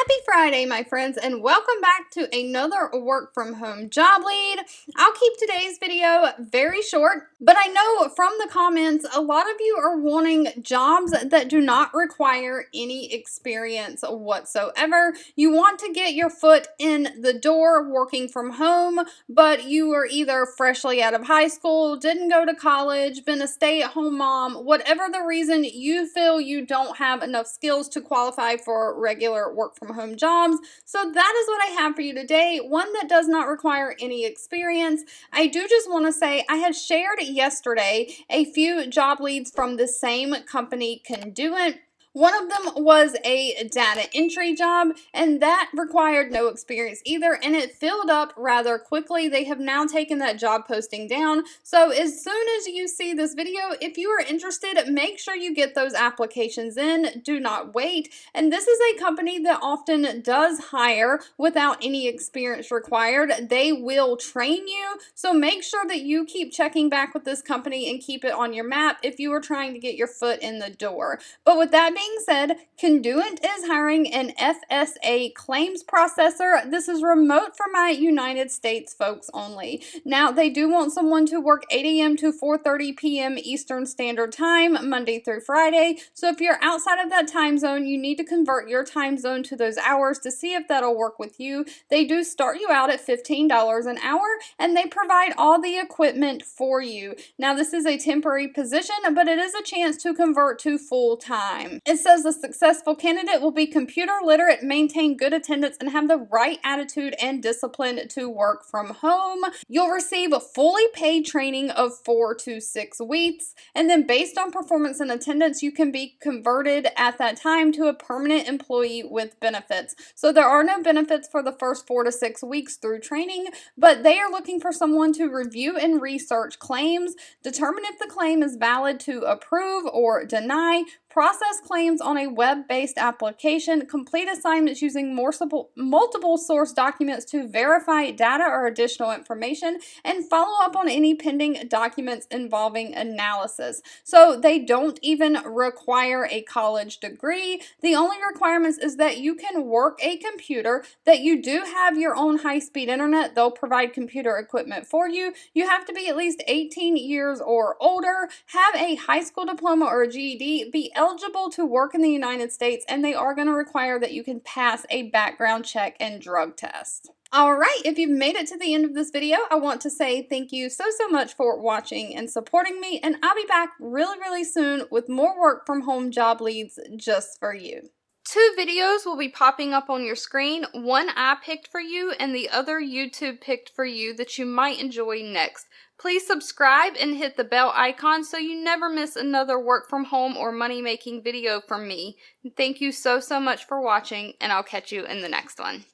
Happy Friday, my friends, and welcome back to another work from home job lead. I'll keep today's video very short, but I know from the comments a lot of you are wanting jobs that do not require any experience whatsoever. You want to get your foot in the door working from home, but you are either freshly out of high school, didn't go to college, been a stay-at-home mom, whatever the reason you feel you don't have enough skills to qualify for regular work from home jobs. So that is what I have for you today, one that does not require any experience. I do just want to say I had shared yesterday a few job leads from the same company, Conduent. One of them was a data entry job, and that required no experience either, and it filled up rather quickly. They have now taken that job posting down, so as soon as you see this video, if you are interested, make sure you get those applications in. Do not wait. And this is a company that often does hire without any experience required. They will train you, so make sure that you keep checking back with this company and keep it on your map if you are trying to get your foot in the door. But with that being said, Conduent is hiring an FSA claims processor. This is remote for my United States folks only. Now, they do want someone to work 8 a.m. to 4:30 p.m. Eastern Standard Time, Monday through Friday. So if you're outside of that time zone, you need to convert your time zone to those hours to see if that'll work with you. They do start you out at $15 an hour, and they provide all the equipment for you. Now, this is a temporary position, but it is a chance to convert to full-time. It says the successful candidate will be computer literate, maintain good attendance, and have the right attitude and discipline to work from home. You'll receive a fully paid training of 4 to 6 weeks, and then based on performance and attendance, you can be converted at that time to a permanent employee with benefits. So there are no benefits for the first 4 to 6 weeks through training, but they are looking for someone to review and research claims, determine if the claim is valid to approve or deny, process claims on a web-based application, complete assignments using multiple source documents to verify data or additional information, and follow up on any pending documents involving analysis. So they don't even require a college degree. The only requirements is that you can work a computer, that you do have your own high-speed internet. They'll provide computer equipment for you. You have to be at least 18 years or older, have a high school diploma or a GED, be eligible to work in the United States, and they are going to require that you can pass a background check and drug test. Alright, if you've made it to the end of this video, I want to say thank you so much for watching and supporting me, and I'll be back really soon with more work from home job leads just for you. 2 videos will be popping up on your screen. One I picked for you and the other YouTube picked for you that you might enjoy next. Please subscribe and hit the bell icon so you never miss another work from home or money making video from me. Thank you so much for watching, and I'll catch you in the next one.